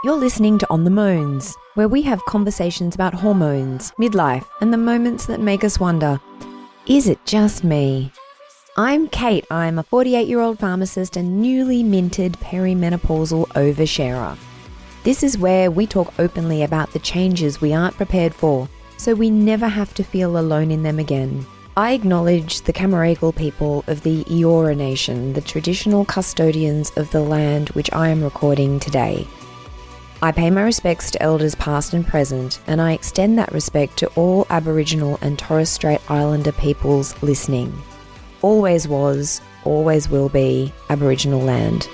You're listening to On the Moans, where we have conversations about hormones, midlife, and the moments that make us wonder, is it just me? I'm Kate. I'm a 48-year-old pharmacist and newly minted perimenopausal oversharer. This is where we talk openly about the changes we aren't prepared for, so we never have to feel alone in them again. I acknowledge the Camaragal people of the Eora Nation, the traditional custodians of the land which I am recording today. I pay my respects to elders past and present, and I extend that respect to all Aboriginal and Torres Strait Islander peoples listening. Always was, always will be Aboriginal land.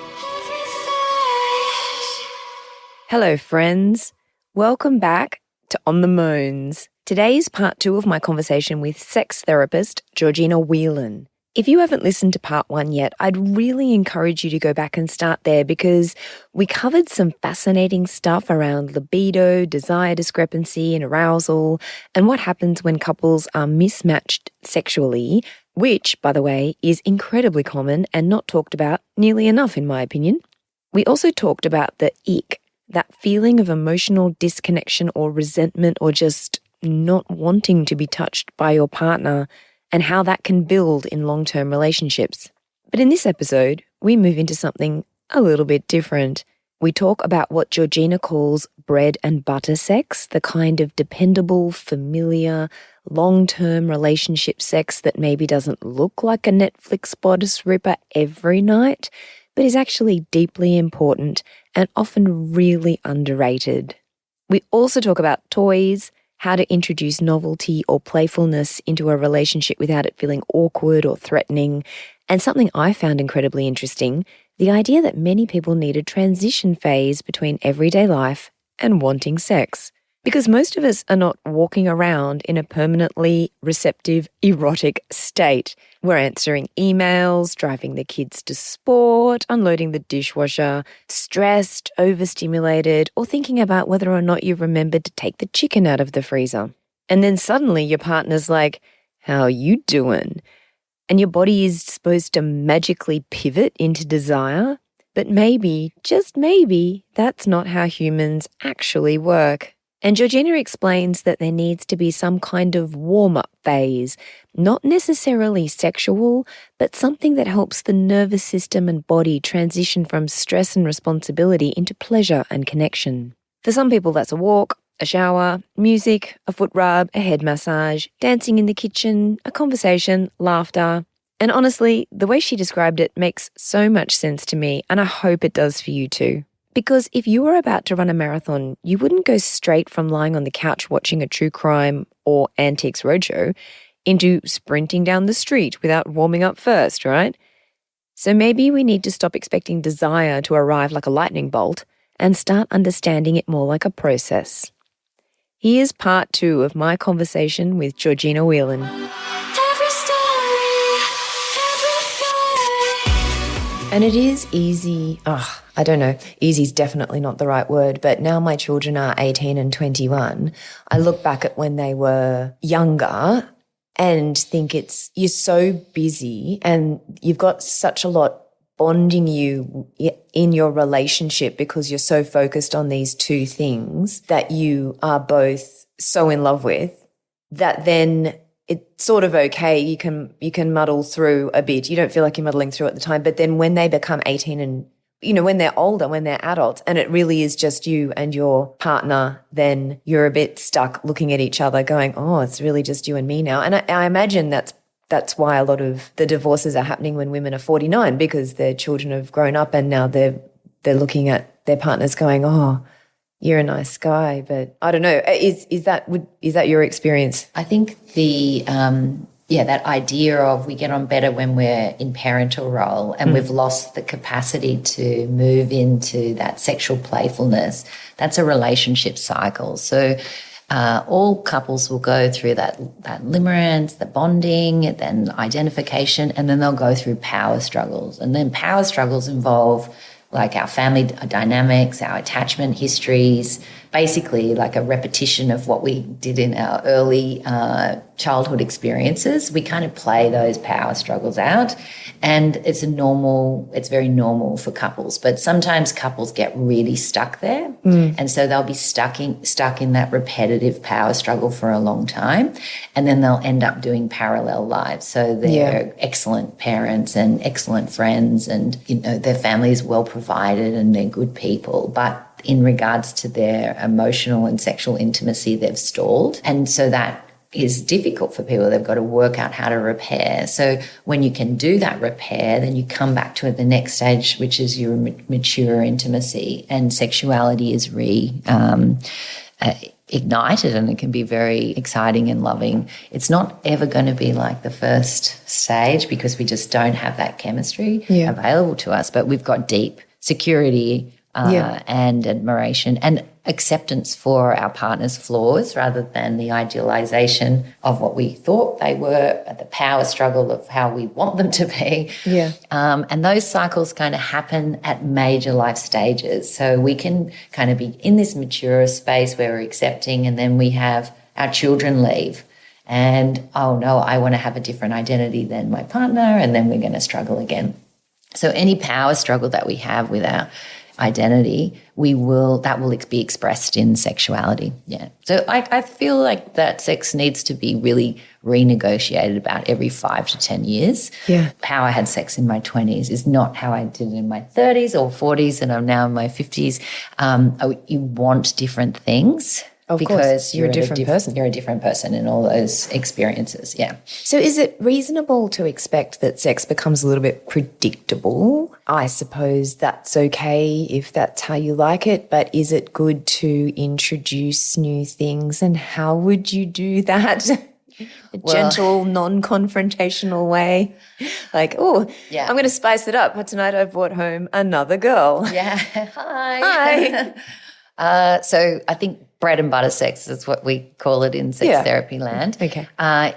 Hello friends, welcome back to On the Moans. Today's part 2 of my conversation with sex therapist Georgina Whelan. If you haven't listened to part 1 yet, I'd really encourage you to go back and start there because we covered some fascinating stuff around libido, desire discrepancy and arousal, and what happens when couples are mismatched sexually, which, by the way, is incredibly common and not talked about nearly enough in my opinion. We also talked about the ick, that feeling of emotional disconnection or resentment or just not wanting to be touched by your partner, and how that can build in long-term relationships. But in this episode, we move into something a little bit different. We talk about what Georgina calls bread and butter sex, the kind of dependable, familiar, long-term relationship sex that maybe doesn't look like a Netflix bodice ripper every night, but is actually deeply important and often really underrated. We also talk about toys, how to introduce novelty or playfulness into a relationship without it feeling awkward or threatening, and something I found incredibly interesting, the idea that many people need a transition phase between everyday life and wanting sex. Because most of us are not walking around in a permanently receptive, erotic state. We're answering emails, driving the kids to sport, unloading the dishwasher, stressed, overstimulated, or thinking about whether or not you've remembered to take the chicken out of the freezer. And then suddenly your partner's like, "How you doing?" And your body is supposed to magically pivot into desire. But maybe, just maybe, that's not how humans actually work. And Georgina explains that there needs to be some kind of warm-up phase, not necessarily sexual, but something that helps the nervous system and body transition from stress and responsibility into pleasure and connection. For some people, that's a walk, a shower, music, a foot rub, a head massage, dancing in the kitchen, a conversation, laughter. And honestly, the way she described it makes so much sense to me, and I hope it does for you too. Because if you were about to run a marathon, you wouldn't go straight from lying on the couch watching a true crime or Antiques Roadshow into sprinting down the street without warming up first, right? So maybe we need to stop expecting desire to arrive like a lightning bolt and start understanding it more like a process. Here's part 2 of my conversation with Georgina Whelan. And it is easy, I don't know, easy is definitely not the right word, but now my children are 18 and 21. I look back at when they were younger and think you're so busy and you've got such a lot bonding you in your relationship because you're so focused on these two things that you are both so in love with that then it's sort of okay. You can muddle through a bit. You don't feel like you're muddling through at the time. But then when they become 18 and, when they're older, when they're adults, and it really is just you and your partner, then you're a bit stuck looking at each other going, oh, it's really just you and me now. And I imagine that's why a lot of the divorces are happening when women are 49 because their children have grown up and now they're looking at their partners going, oh, you're a nice guy, but I don't know. Is that your experience? I think that idea of we get on better when we're in parental role and we've lost the capacity to move into that sexual playfulness, that's a relationship cycle. So all couples will go through that limerence, the bonding, then identification, and then they'll go through power struggles. And then power struggles involve like our family dynamics, our attachment histories, basically like a repetition of what we did in our early childhood experiences. We kind of play those power struggles out, and it's very normal for couples. But sometimes couples get really stuck there, and so they'll be stuck in that repetitive power struggle for a long time, and then they'll end up doing parallel lives. So they're excellent parents and excellent friends, and their family is well provided and they're good people, but in regards to their emotional and sexual intimacy, they've stalled. And so that is difficult for people. They've got to work out how to repair. So when you can do that repair, then you come back to the next stage, which is your mature intimacy, and sexuality is ignited, and it can be very exciting and loving. It's not ever going to be like the first stage because we just don't have that chemistry available to us, but we've got deep security and admiration and acceptance for our partner's flaws rather than the idealization of what we thought they were, the power struggle of how we want them to be. And those cycles kind of happen at major life stages. So we can kind of be in this mature space where we're accepting, and then we have our children leave. And, oh, no, I want to have a different identity than my partner, and then we're going to struggle again. So any power struggle that we have with our identity, that will be expressed in sexuality. So I feel like that sex needs to be really renegotiated about every 5 to 10 years. How I had sex in my 20s is not how I did it in my 30s or 40s, and I'm now in my 50s. You want different things. Of course, you're a different person. You're a different person in all those experiences, So is it reasonable to expect that sex becomes a little bit predictable? I suppose that's okay if that's how you like it, but is it good to introduce new things, and how would you do that? Gentle, non-confrontational way. Like, I'm going to spice it up. But tonight I brought home another girl. Hi. So I think bread and butter sex is what we call it in sex therapy land,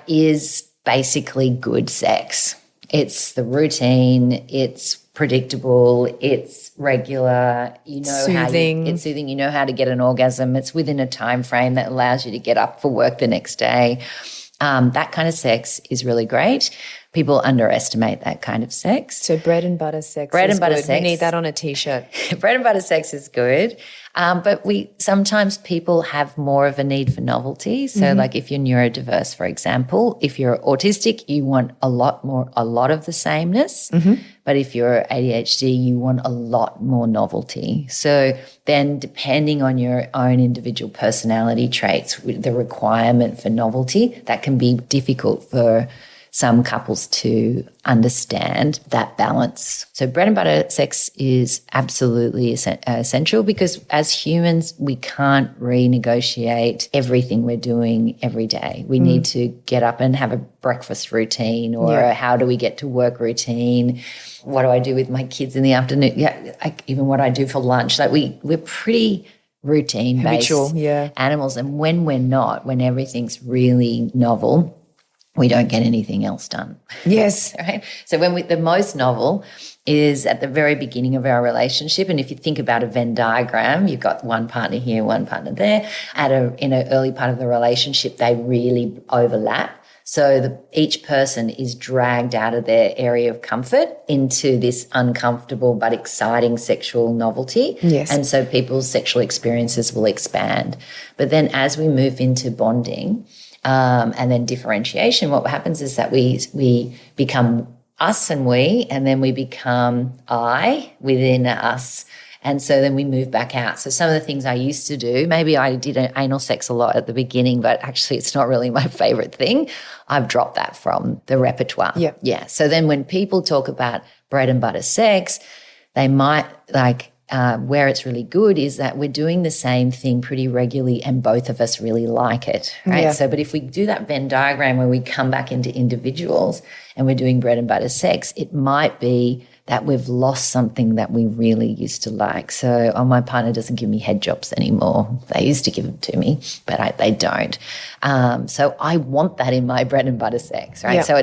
is basically good sex. It's the routine, it's predictable, it's regular, soothing. It's soothing, you know how to get an orgasm, it's within a time frame that allows you to get up for work the next day. That kind of sex is really great. People underestimate that kind of sex. So bread and butter sex is good. We need that on a T-shirt. Bread and butter sex is good. But sometimes people have more of a need for novelty. So like if you're neurodiverse, for example, if you're autistic, you want a lot of the sameness. But if you're ADHD, you want a lot more novelty. So then depending on your own individual personality traits, the requirement for novelty, that can be difficult for some couples to understand that balance. So bread and butter sex is absolutely essential, because as humans, we can't renegotiate everything we're doing every day. We need to get up and have a breakfast routine, or how do we get to work routine? What do I do with my kids in the afternoon? Even what I do for lunch. Like we're pretty routine-based animals. And when we're not, when everything's really novel, we don't get anything else done. Yes. Right? So the most novel is at the very beginning of our relationship. And if you think about a Venn diagram, you've got one partner here, one partner there. In an early part of the relationship, they really overlap. So each person is dragged out of their area of comfort into this uncomfortable but exciting sexual novelty. Yes. And so people's sexual experiences will expand. But then as we move into bonding, and then differentiation, what happens is that we become us and we, and then we become I within us. And so then we move back out. So some of the things I used to do, maybe I did anal sex a lot at the beginning, but actually it's not really my favorite thing. I've dropped that from the repertoire. Yeah. So then when people talk about bread and butter sex, they might where it's really good is that we're doing the same thing pretty regularly and both of us really like it, right? So, but if we do that Venn diagram where we come back into individuals and we're doing bread and butter sex, it might be that we've lost something that we really used to like. So, my partner doesn't give me head jobs anymore. They used to give them to me, but they don't. So I want that in my bread and butter sex, right? Yeah. So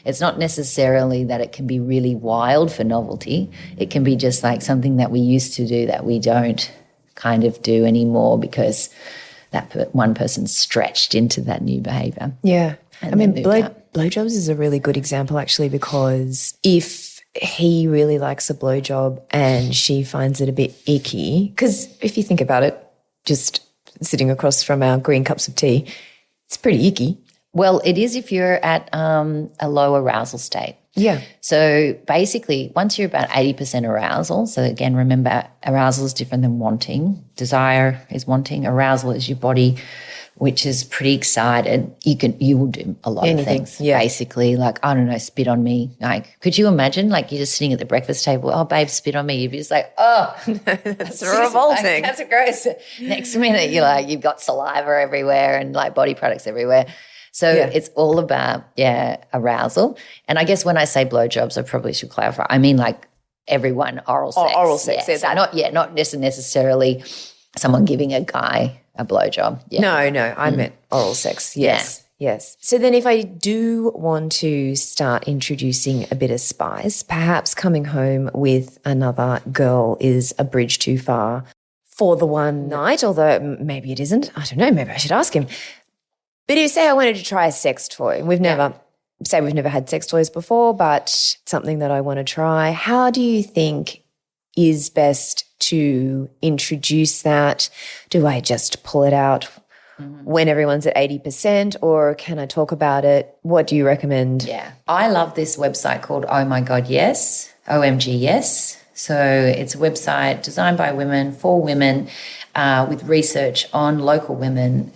it's not necessarily that it can be really wild for novelty. It can be just like something that we used to do that we don't kind of do anymore because that one person stretched into that new behavior. Yeah. I mean, blowjobs is a really good example actually, because if he really likes a blowjob and she finds it a bit icky, because if you think about it, just sitting across from our green cups of tea, it's pretty icky. Well, it is if you're at a low arousal state. Yeah. So basically, once you're about 80% arousal, so again, remember, arousal is different than wanting. Desire is wanting. Arousal is your body, which is pretty excited. You will do a lot of things. Yeah. Basically, like, I don't know, spit on me. Like, could you imagine, like, you're just sitting at the breakfast table, oh, babe, spit on me. You'd be just like, oh. That's revolting. That's gross. Next minute, you're like, you've got saliva everywhere and, like, body products everywhere. So it's all about, arousal. And I guess when I say blowjobs, I probably should clarify. I mean, like, everyone, oral sex. Oh, oral sex. Yeah. So not necessarily someone giving a guy a blowjob. Yeah. No, I meant oral sex. Yes. Yes. So then if I do want to start introducing a bit of spice, perhaps coming home with another girl is a bridge too far for the one night, although maybe it isn't. I don't know. Maybe I should ask him. But if say I wanted to try a sex toy, we've never had sex toys before, but it's something that I want to try. How do you think is best to introduce that? Do I just pull it out when everyone's at 80%, or can I talk about it? What do you recommend? Yeah. I love this website called Oh My God Yes, OMG Yes. So it's a website designed by women for women, with research on local women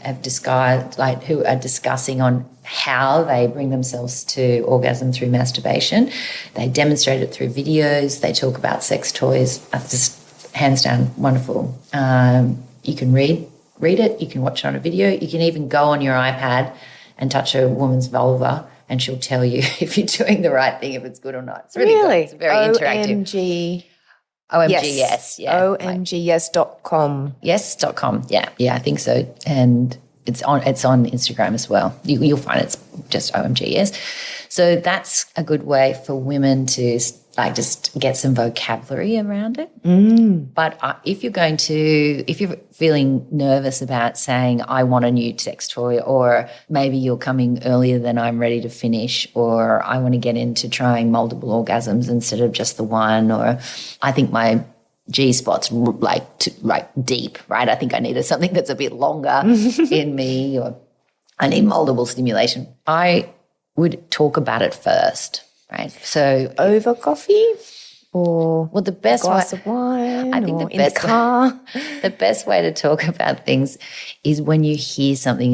who are discussing on how they bring themselves to orgasm through masturbation. They demonstrate it through videos. They talk about sex toys. Just hands down wonderful. You can read it. You can watch it on a video. You can even go on your iPad and touch a woman's vulva, and she'll tell you if you're doing the right thing, if it's good or not. It's really good. It's very interactive. OMG, yes. Yeah. OMGyes.com. Yes.com. Yeah. Yeah, I think so. And it's on Instagram as well. You'll find it's just OMG, yes. So that's a good way for women to just get some vocabulary around it. But if you're feeling nervous about saying, I want a new sex toy, or maybe you're coming earlier than I'm ready to finish, or I want to get into trying multiple orgasms instead of just the one, or I think my G-spot's deep, right? I think I needed something that's a bit longer in me, or I need multiple stimulation. I would talk about it first. Right. So over coffee, or the best glass of wine, I think or in the car. The best way to talk about things is when you hear something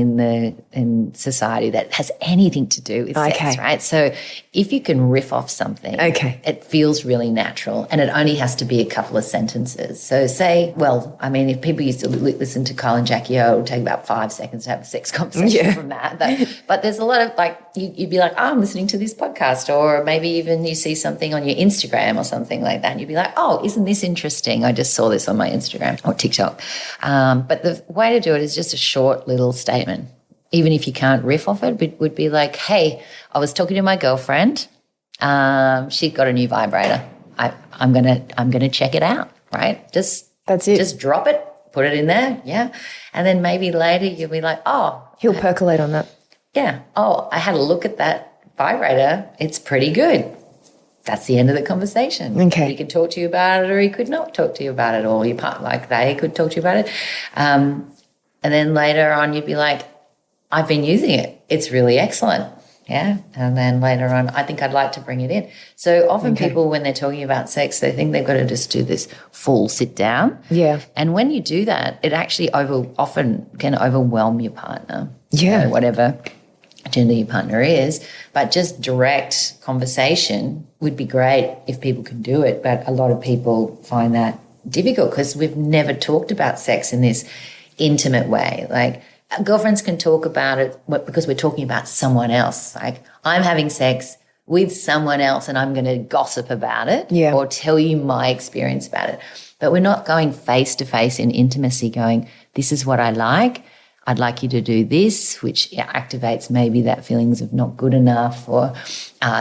in society that has anything to do with sex, right? So if you can riff off something, it feels really natural, and it only has to be a couple of sentences. So if people used to listen to Kyle and Jackie O, it would take about 5 seconds to have a sex conversation from that. But there's a lot of you'd be like, oh, I'm listening to this podcast, or maybe even you see something on your Instagram or something like that, and you'd be like, oh, isn't this interesting? I just saw this on my Instagram or TikTok. But the way to do it is just a short little statement. Even if you can't riff off it would be like, hey, I was talking to my girlfriend. She got a new vibrator. I'm gonna check it out, right? That's it. Just drop it, put it in there, yeah. And then maybe later you'll be like, oh. He'll percolate on that. Yeah. Oh, I had a look at that vibrator. It's pretty good. That's the end of the conversation. Okay. He could talk to you about it, or he could not talk to you about it, or your partner, they could talk to you about it. And then later on you'd be like, I've been using it. It's really excellent. Yeah. And then later on, I think I'd like to bring it in. So often people, when they're talking about sex, they think they've got to just do this full sit down. Yeah. And when you do that, it actually often can overwhelm your partner. Yeah. Whatever gender your partner is. But just direct conversation would be great if people can do it. But a lot of people find that difficult because we've never talked about sex in this intimate way. Like, girlfriends can talk about it because we're talking about someone else. Like, I'm having sex, with someone else and I'm going to gossip about it or tell you my experience about it. But we're not going face to face in intimacy going, this is what I like. I'd like you to do this, which activates maybe that feelings of not good enough or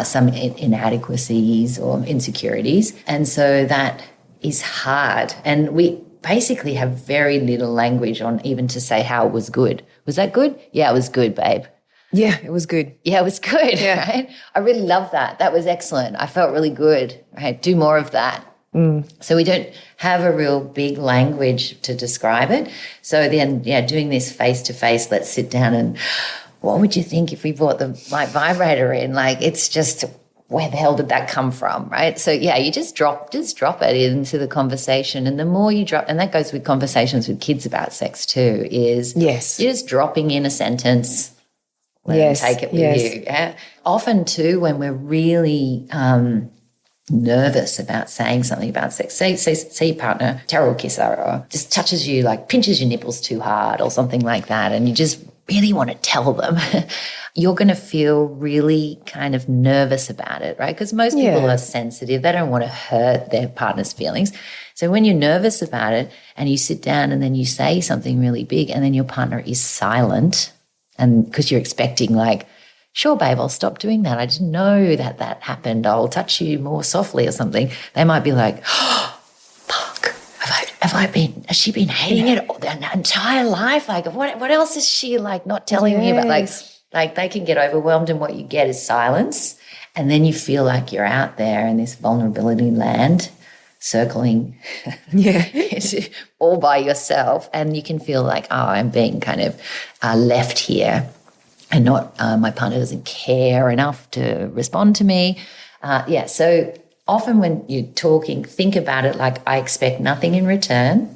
some inadequacies or insecurities. And so that is hard. And we basically have very little language on even to say how it was good. Was that good? Yeah, it was good, babe. Yeah, it was good. Yeah, it was good, right? I really love that. That was excellent. I felt really good, right? Do more of that. So we don't have a real big language to describe it. So then, doing this face-to-face, let's sit down and what would you think if we brought the right vibrator in? Like, it's just, where the hell did that come from, right? So, you just drop it into the conversation. And the more you drop, and that goes with conversations with kids about sex too, is you're just dropping in a sentence. Let them take it with you. Yeah? Often too, when we're really nervous about saying something about sex, say your partner, terrible kisser, or just touches you, like pinches your nipples too hard or something like that, and you just really want to tell them, you're going to feel really kind of nervous about it, right? Because most people are sensitive. They don't want to hurt their partner's feelings. So when you're nervous about it and you sit down and then you say something really big and then your partner is silent, and because you're expecting like, sure, babe, I'll stop doing that. I didn't know that happened. I'll touch you more softly or something. They might be like, oh, fuck, has she been hating it their entire life? Like, what else is she like not telling me about? Like they can get overwhelmed, and what you get is silence. And then you feel like you're out there in this vulnerability land, circling all by yourself. And you can feel like, oh, I'm being kind of left here. And not my partner doesn't care enough to respond to me. So often when you're talking, think about it like I expect nothing in return.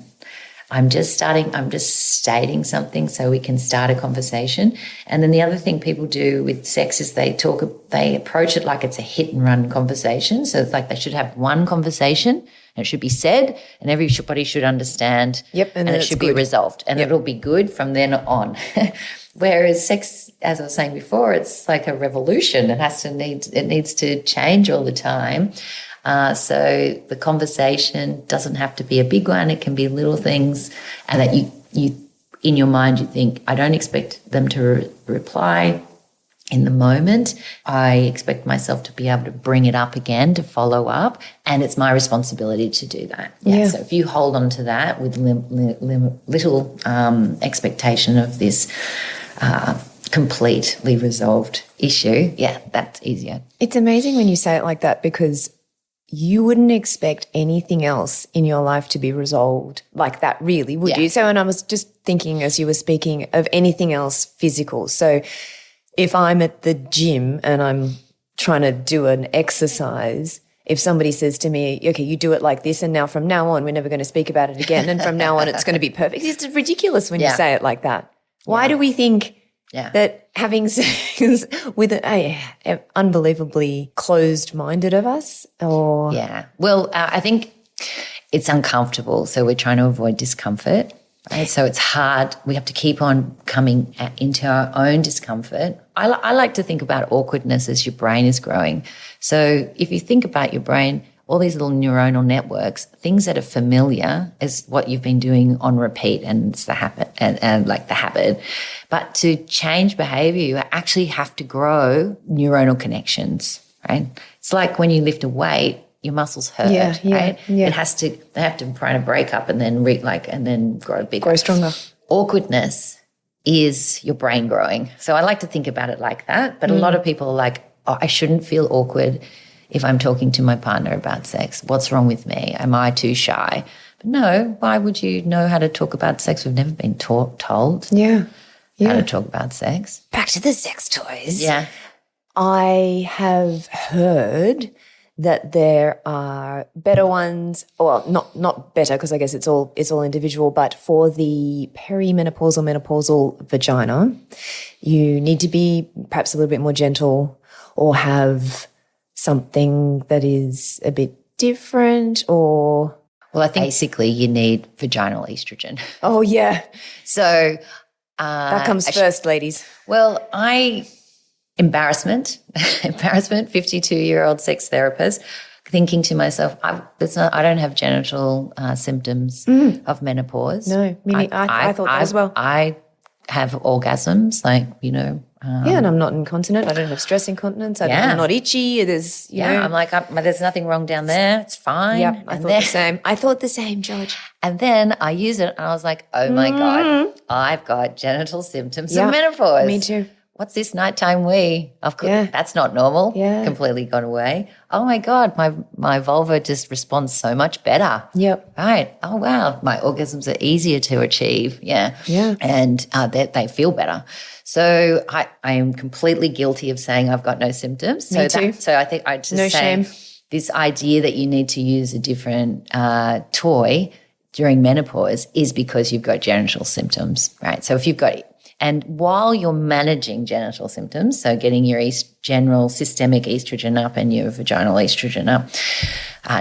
I'm just stating something so we can start a conversation. And then the other thing people do with sex is they approach it like it's a hit and run conversation. So it's like they should have one conversation and it should be said and everybody should understand. And it should be resolved and it'll be good from then on. Whereas sex, as I was saying before, it's like a revolution. It needs to change all the time. So the conversation doesn't have to be a big one. It can be little things, and that you in your mind you think, I don't expect them to reply in the moment. I expect myself to be able to bring it up again, to follow up, and it's my responsibility to do that. So if you hold on to that with little expectation of this completely resolved issue, that's easier. It's amazing when you say it like that, because you wouldn't expect anything else in your life to be resolved like that, really, would you? So, and I was just thinking as you were speaking of anything else physical. So if I'm at the gym and I'm trying to do an exercise, if somebody says to me, okay, you do it like this, and now from now on we're never going to speak about it again, and from now on it's going to be perfect. It's ridiculous when you say it like that. Why do we think that having sex with an unbelievably closed-minded of us? Or well, I think it's uncomfortable, so we're trying to avoid discomfort, right? So it's hard. We have to keep on coming into our own discomfort. I like to think about awkwardness as your brain is growing. So if you think about your brain, all these little neuronal networks, things that are familiar is what you've been doing on repeat, and it's the habit and like the habit. But to change behavior, you actually have to grow neuronal connections, right? It's like when you lift a weight, your muscles hurt, right? They have to kind of break up and then and then grow bigger. Grow stronger. Awkwardness is your brain growing. So I like to think about it like that. But a lot of people are like, oh, I shouldn't feel awkward if I'm talking to my partner about sex. What's wrong with me? Am I too shy? But no, why would you know how to talk about sex? We've never been told how to talk about sex. Back to the sex toys. Yeah. I have heard that there are better ones, well, not better, because I guess it's all individual, but for the perimenopausal, menopausal vagina, you need to be perhaps a little bit more gentle or have something that is a bit different, or... Well, I think basically you need vaginal estrogen. Oh, yeah. So... that comes first, ladies. Well, I embarrassment, 52-year-old sex therapist, thinking to myself, I don't have genital symptoms of menopause. No, I thought that as well. I have orgasms, and I'm not incontinent. I don't have stress incontinence. I'm not itchy. There's, you know. I'm like, there's nothing wrong down there. It's fine. Yeah, I thought the same. I thought the same, George. And then I use it and I was like, oh, my God, I've got genital symptoms of menopause. Me too. What's this nighttime wee? That's not normal. Yeah. Completely gone away. Oh, my God, my vulva just responds so much better. Yep. Right. Oh, wow. My orgasms are easier to achieve. Yeah. Yeah. And they feel better. So I am completely guilty of saying I've got no symptoms. Me too. So I think I just no shame. This idea that you need to use a different toy during menopause is because you've got genital symptoms, right? So if you've got and while you're managing genital symptoms, so getting your general systemic estrogen up and your vaginal estrogen up,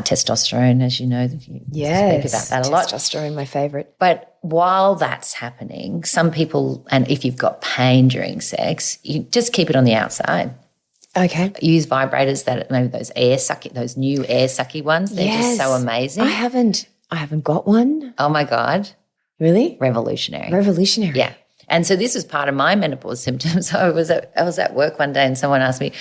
testosterone, as you know, you speak about that a lot. Testosterone, my favorite. But while that's happening, some people, and if you've got pain during sex, you just keep it on the outside. Okay. Use vibrators that maybe those new air sucky ones. They're just so amazing. I haven't got one. Oh my God. Really? Revolutionary. Revolutionary. Yeah. And so this was part of my menopause symptoms. I was at work one day and someone asked me,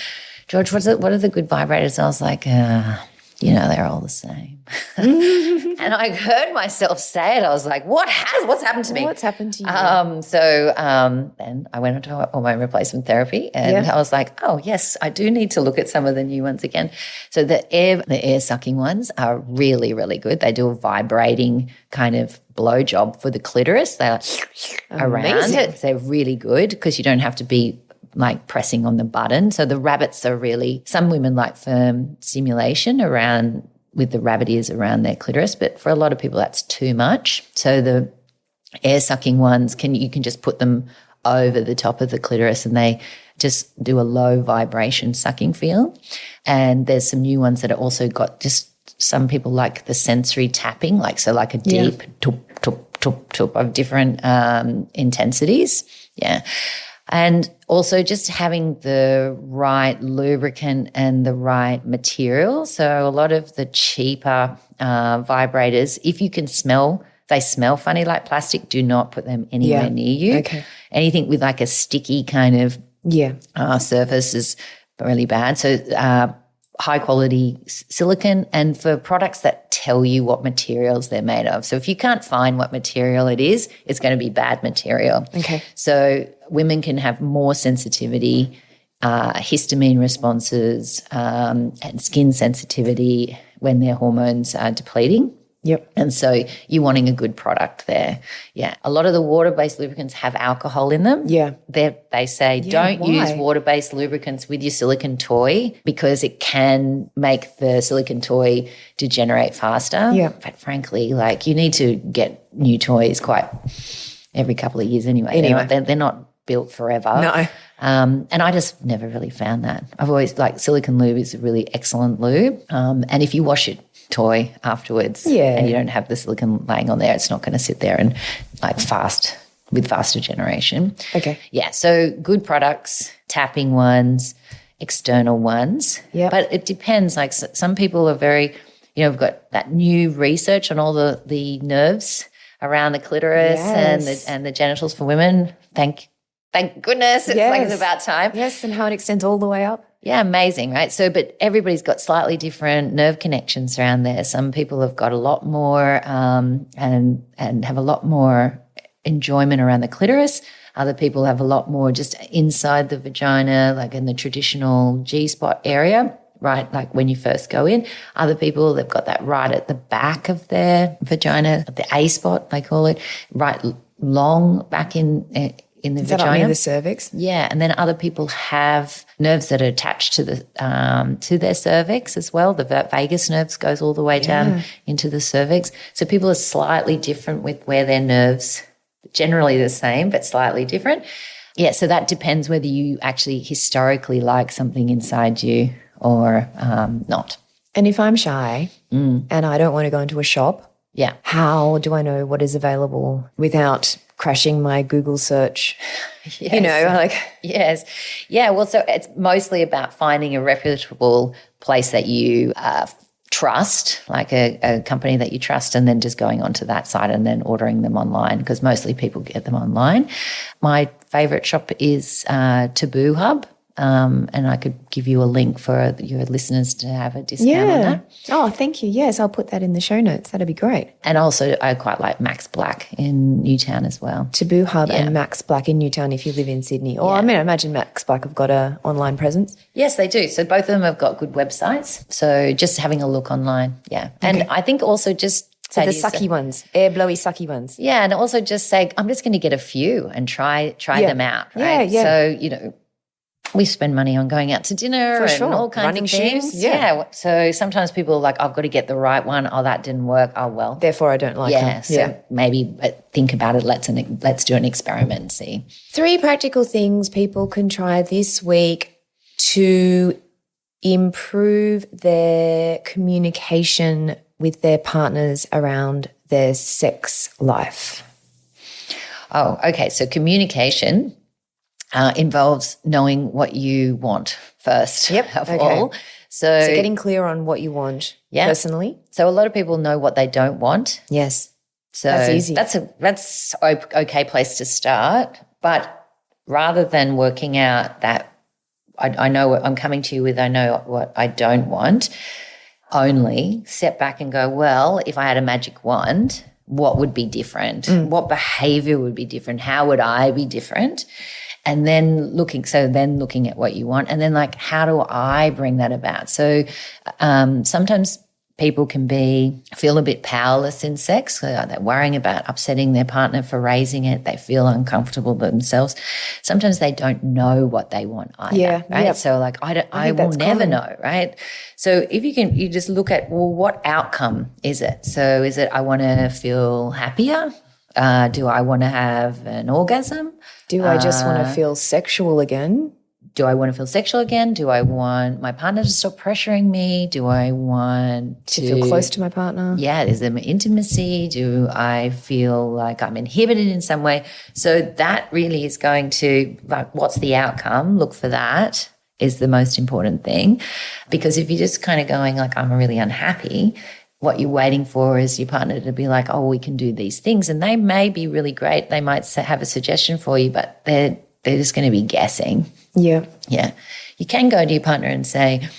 George, what are the good vibrators? And I was like, they're all the same. And I heard myself say it. I was like, what's happened to me? What's happened to you? Then I went on to hormone replacement therapy and I was like, oh, yes, I do need to look at some of the new ones again. So the air sucking ones are really, really good. They do a vibrating kind of blow job for the clitoris. They're around it. They're really good because you don't have to be like pressing on the button. So the rabbits are some women like firm stimulation with the rabbit ears around their clitoris, but for a lot of people that's too much. So the air sucking ones you can just put them over the top of the clitoris and they just do a low vibration sucking feel. And there's some new ones that are also got just some people like the sensory tapping, like a deep tup, tup, tup, tup of different intensities. Yeah. And also just having the right lubricant and the right material. So a lot of the cheaper vibrators, if you can smell, they smell funny like plastic, do not put them anywhere near you. Okay. Anything with like a sticky kind of surface is really bad. So high quality silicone, and for products that tell you what materials they're made of. So if you can't find what material it is, it's going to be bad material. Okay. So women can have more sensitivity, histamine responses, and skin sensitivity when their hormones are depleting. Yep. And so you're wanting a good product there. Yeah. A lot of the water-based lubricants have alcohol in them. Yeah. They say don't use water-based lubricants with your silicone toy because it can make the silicone toy degenerate faster. Yeah. But frankly, you need to get new toys quite every couple of years anyway. They're not built forever. No. And I just never really found that. I've always silicone lube is a really excellent lube. And if you wash it, toy afterwards and you don't have the silicone laying on there, it's not going to sit there and with faster generation. Okay. Yeah, so good products, tapping ones, external ones. Yeah. But it depends. Some people are very, we've got that new research on all the nerves around the clitoris and the genitals for women. Thank goodness. It's about time. Yes, and how it extends all the way up. Yeah, amazing, right? So, but everybody's got slightly different nerve connections around there. Some people have got a lot more and have a lot more enjoyment around the clitoris. Other people have a lot more just inside the vagina, like in the traditional G-spot area, right? Like when you first go in. Other people, they've got that right at the back of their vagina, the A-spot, they call it, right long back in the Is vagina. That up near the cervix? Yeah, and then other people have nerves that are attached to their cervix as well. The vagus nerves goes all the way down into the cervix. So people are slightly different with where their nerves, generally the same but slightly different. Yeah, so that depends whether you actually historically like something inside you or not. And if I'm shy and I don't want to go into a shop, yeah, how do I know what is available without crashing my Google search, Yes. you know, like. Yes. Yeah. Well, so it's mostly about finding a reputable place that you trust, like a company that you trust, and then just going onto that site and then ordering them online, because mostly people get them online. My favorite shop is Taboo Hub. And I could give you a link for your listeners to have a discount on that. Oh, thank you. Yes, I'll put that in the show notes. That'd be great. And also I quite like Max Black in Newtown as well. Taboo Hub and Max Black in Newtown if you live in Sydney. Or I mean, I imagine Max Black have got a online presence. Yes, they do. So both of them have got good websites. So just having a look online. Yeah. And I think also just so the sucky ones, air blowy sucky ones. Yeah. And also just say, I'm just going to get a few and try them out. Right. Yeah. So, you know, we spend money on going out to dinner and all kinds of things. Shoes. Yeah. So sometimes people are like, I've got to get the right one. Oh, that didn't work. Oh, well. Therefore, I don't like them. So maybe think about it. Let's do an experiment and see. 3 practical things people can try this week to improve their communication with their partners around their sex life. Oh, okay. So communication involves knowing what you want first of all. So getting clear on what you want personally. So a lot of people know what they don't want. Yes. So that's easy. That's okay place to start. But rather than working out that I know what I'm coming to you with, I know what I don't want, only step back and go, well, if I had a magic wand, what would be different? What behavior would be different? How would I be different? And then looking at what you want, and then like, how do I bring that about? So sometimes people can feel a bit powerless in sex. They're worrying about upsetting their partner for raising it. They feel uncomfortable themselves. Sometimes they don't know what they want either, right? Yep. So like, I will never know, right? So if you just look at, well, what outcome is it? So is it I want to feel happier? Do I want to have an orgasm? Do I just want to feel sexual again? Do I want to feel sexual again? Do I want my partner to stop pressuring me? Do I want to feel close to my partner? Yeah, is there intimacy? Do I feel like I'm inhibited in some way? So that really is going to, like, what's the outcome? Look for that is the most important thing. Because if you're just kind of going like, I'm really unhappy, what you're waiting for is your partner to be like, oh, we can do these things. And they may be really great. They might have a suggestion for you, but they're just going to be guessing. Yeah. Yeah. You can go to your partner and say,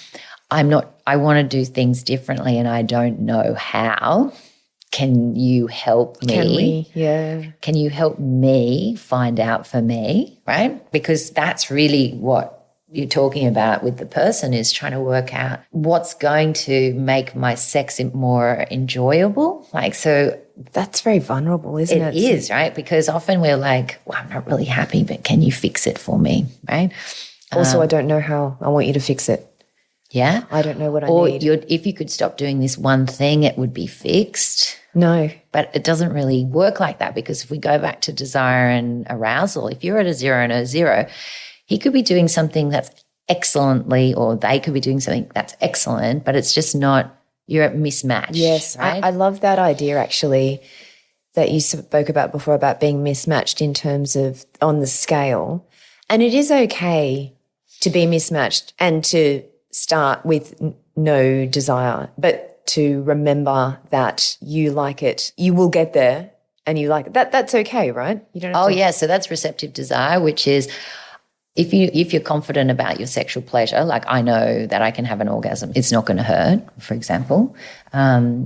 I want to do things differently and I don't know how. Can you help me? Can you help me find out for me? Right? Because that's really what you're talking about with the person, is trying to work out what's going to make my sex more enjoyable. Like, so that's very vulnerable, isn't it? It is, right? Because often we're like, well, I'm not really happy, but can you fix it for me? Right? Also, I don't know how. I want you to fix it. Yeah. I don't know what I need. Or if you could stop doing this one thing, it would be fixed. No. But it doesn't really work like that, because if we go back to desire and arousal, if you're at a 0 and a 0, he could be doing something that's excellently, or they could be doing something that's excellent, but it's just not, you're at mismatch. Yes. Right? I love that idea actually that you spoke about before, about being mismatched in terms of on the scale. And it is okay to be mismatched and to start with no desire, but to remember that you like it, you will get there and you like it. That's okay, right? You don't have to. Yeah. So that's receptive desire, which is, if you're confident about your sexual pleasure, like I know that I can have an orgasm, it's not going to hurt, for example,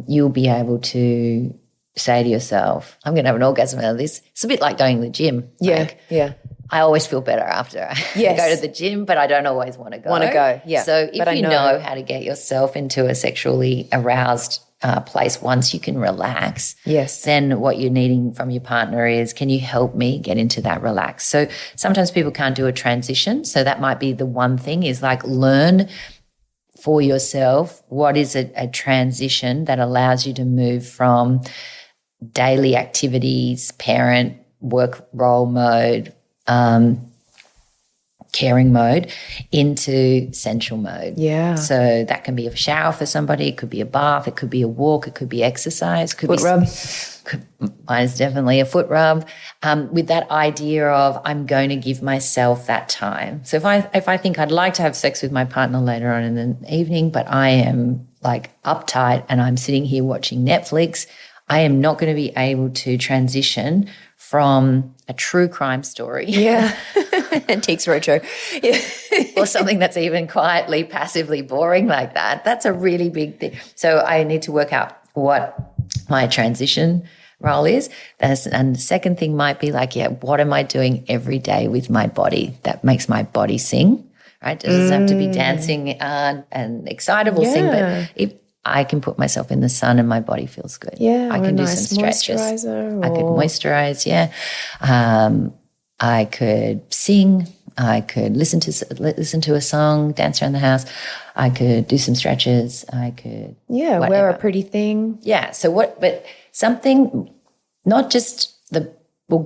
you'll be able to say to yourself, I'm going to have an orgasm out of this. It's a bit like going to the gym. Yeah, yeah. I always feel better after I go to the gym, but I don't always want to go. Yeah. So if you know how to get yourself into a sexually aroused place once you can relax, yes, then what you're needing from your partner is, can you help me get into that relax? So sometimes people can't do a transition. So that might be the one thing, is like, learn for yourself what is a transition that allows you to move from daily activities, parent, work role mode, caring mode into sensual mode. Yeah. So that can be a shower for somebody. It could be a bath. It could be a walk. It could be exercise. Could Foot be rub. Mine is definitely a foot rub, with that idea of I'm going to give myself that time. So if I think I'd like to have sex with my partner later on in the evening, but I am like uptight and I'm sitting here watching Netflix, I am not going to be able to transition from a true crime story. Yeah. Antiques Roadshow. Yeah. Or something that's even quietly, passively boring like that. That's a really big thing. So I need to work out what my transition role is. And the second thing might be like, what am I doing every day with my body that makes my body sing, right? It doesn't have to be dancing and excitable sing, but if I can put myself in the sun and my body feels good. Yeah, I can do some stretches. I could moisturize, I could sing. I could listen to a song, dance around the house. I could do some stretches. I could wear a pretty thing. Yeah. So but something, not just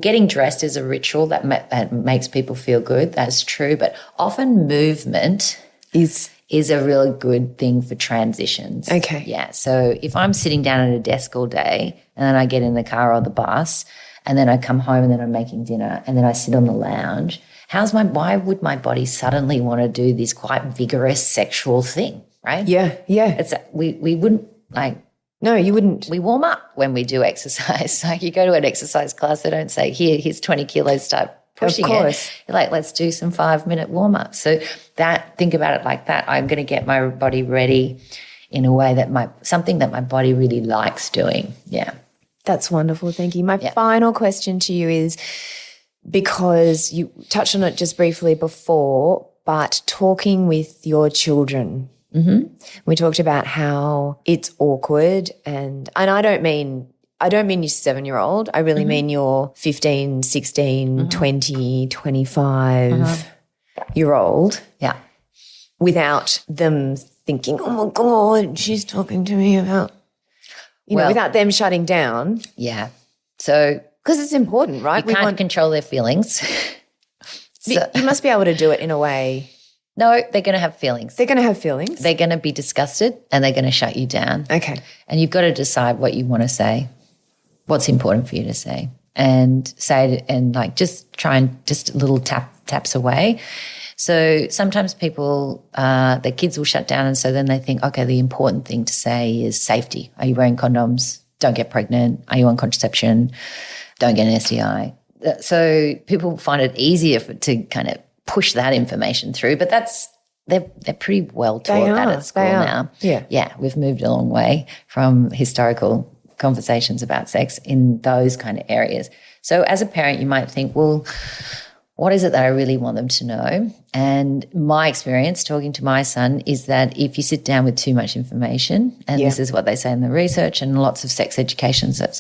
getting dressed is a ritual that makes people feel good. That's true. But often movement is a really good thing for transitions. Okay. Yeah. So if I'm sitting down at a desk all day and then I get in the car or the bus and then I come home and then I'm making dinner and then I sit on the lounge, why would my body suddenly want to do this quite vigorous sexual thing, right? Yeah, yeah. It's we wouldn't like. No, you wouldn't. We warm up when we do exercise. Like you go to an exercise class, they don't say, here's 20 kilos, start pushing of course. it. You're like, let's do some 5-minute warm-up. So think about it like that. I'm going to get my body ready in a way something that my body really likes doing. Yeah. That's wonderful. Thank you. My final question to you is, because you touched on it just briefly before, but talking with your children, we talked about how it's awkward, and I don't mean your 7-year-old. I really mean your 15, 16, 20, 25-year-old. Yeah. Without them thinking, oh my God, she's talking to me about, without them shutting down. Yeah. So because it's important, right? You can't control their feelings. So, you must be able to do it in a way. No, they're going to have feelings. They're going to have feelings. They're going to be disgusted and they're going to shut you down. Okay. And you've got to decide what you want to say, what's important for you to say, and say it and like just try and just little taps away. So sometimes people, their kids will shut down, and so then they think, okay, the important thing to say is safety. Are you wearing condoms? Don't get pregnant. Are you on contraception? Don't get an STI. So people find it easier to kind of push that information through, but they're pretty well taught that at school now. Yeah. Yeah, we've moved a long way from historical conversations about sex in those kind of areas. So as a parent, you might think, well, what is it that I really want them to know? And my experience talking to my son is that if you sit down with too much information, and this is what they say in the research, and lots of sex educators at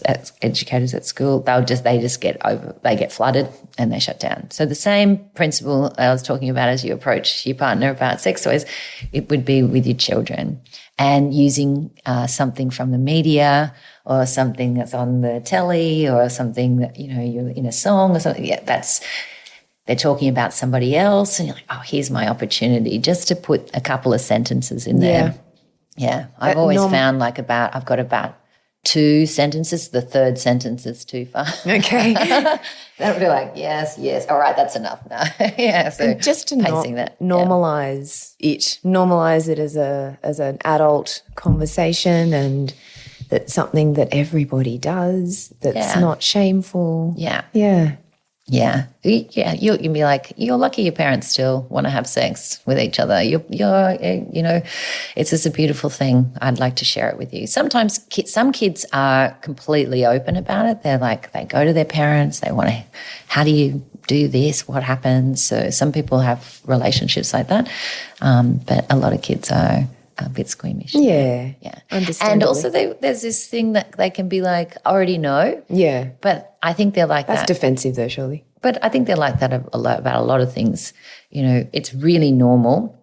school, they get flooded and they shut down. So the same principle I was talking about as you approach your partner about sex toys, it would be with your children, and using something from the media or something that's on the telly or something that, you're in a song or something. Yeah, they're talking about somebody else and you're like, oh, here's my opportunity just to put a couple of sentences in there. Yeah. I've always found I've got about 2 sentences. The third sentence is too far. Okay. That'll be like, yes. All right, that's enough now. Yeah. So and just to normalize it as an adult conversation, and that's something that everybody does, that's not shameful. Yeah. Yeah. Yeah. Yeah. You can be like, you're lucky your parents still want to have sex with each other. You're it's just a beautiful thing. I'd like to share it with you. Sometimes some kids are completely open about it. They're like, they go to their parents. They want to, how do you do this? What happens? So some people have relationships like that. But a lot of kids are a bit squeamish. Yeah. Yeah. Understandably. And also there's this thing that they can be like, I already know. Yeah. But I think they're like That's that. That's defensive though, surely. But I think they're like that about a lot of things. It's really normal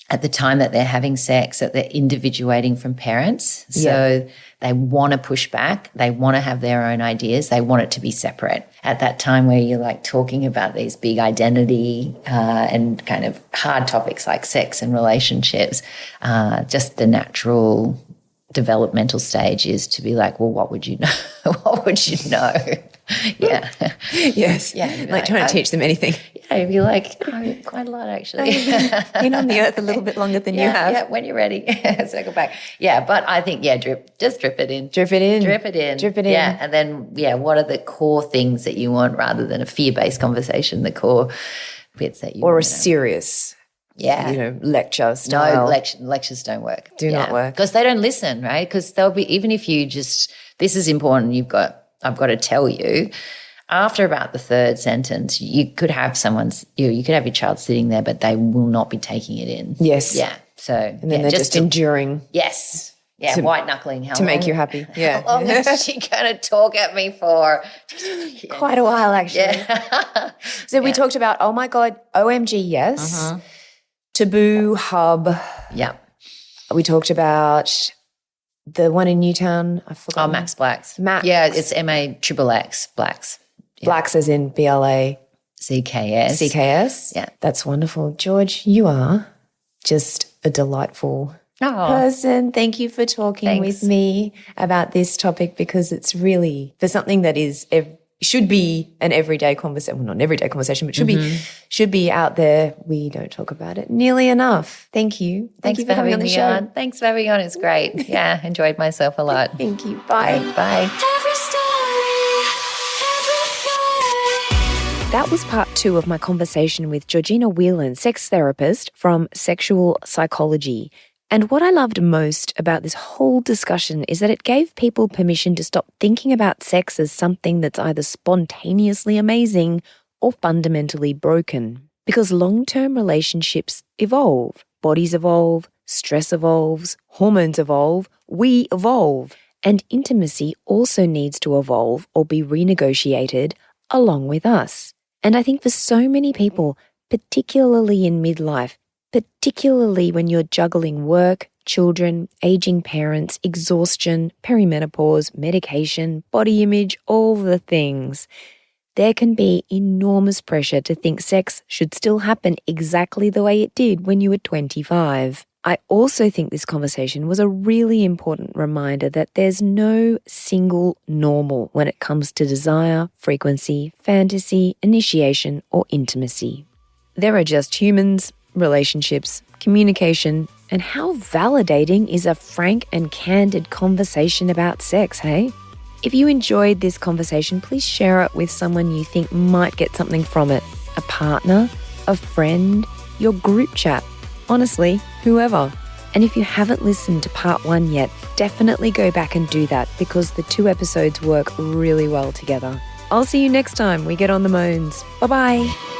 at the time that they're having sex, that they're individuating from parents. So they want to push back. They want to have their own ideas. They want it to be separate. At that time where you're like talking about these big identity and kind of hard topics like sex and relationships, just the natural developmental stage is to be like, well, what would you know? What would you know? Yeah. Yes. Yeah. Like trying to teach them anything. Yeah, you'd be like, oh, quite a lot actually. Been on the earth a little bit longer than you have. Yeah, when you're ready, circle back. Yeah, but I think, just drip it in. Drip it in. Drip it in. Drip it in. Yeah, and then, what are the core things that you want rather than a fear-based conversation, the core bits that you want. Or a serious lecture style. No, lectures don't work. Do not work. Because they don't listen, right? Because they'll be, even if you just, this is important, I've got to tell you, after about the third sentence, you could have you could have your child sitting there, but they will not be taking it in. Yes. Yeah. So, and then they're just enduring. Yes. Yeah, white knuckling. To make you happy. Yeah. How long is she going to talk at me for? Quite a while, actually. Yeah. So we talked about, oh my God, OMG, yes. Taboo, hub. Yeah. We talked about the one in Newtown. I forgot. Oh, Max Blacks. Max. Yeah, it's MAXXX, Blacks. Yeah. Blacks as in BLA. CKS. CKS. Yeah. That's wonderful. George, you are just a delightful person. Thank you for talking with me about this topic, because it's really, for something that should be an everyday conversation, well, not an everyday conversation, but should be out there. We don't talk about it nearly enough. Thank you. Thanks you for having having me me on the show. on. Thanks for having me on. It's great. Yeah, enjoyed myself a lot. Thank you. Bye. Bye. That was part 2 of my conversation with Georgina Whelan, sex therapist from Sexual Psychology. And what I loved most about this whole discussion is that it gave people permission to stop thinking about sex as something that's either spontaneously amazing or fundamentally broken. Because long-term relationships evolve, bodies evolve, stress evolves, hormones evolve, we evolve. And intimacy also needs to evolve or be renegotiated along with us. And I think for so many people, particularly in midlife, particularly when you're juggling work, children, aging parents, exhaustion, perimenopause, medication, body image, all the things, there can be enormous pressure to think sex should still happen exactly the way it did when you were 25. I also think this conversation was a really important reminder that there's no single normal when it comes to desire, frequency, fantasy, initiation, or intimacy. There are just humans, relationships, communication, and how validating is a frank and candid conversation about sex, hey? If you enjoyed this conversation, please share it with someone you think might get something from it. A partner, a friend, your group chat. Honestly, whoever. And if you haven't listened to part 1 yet, definitely go back and do that, because the 2 episodes work really well together. I'll see you next time we get on the moans. Bye-bye.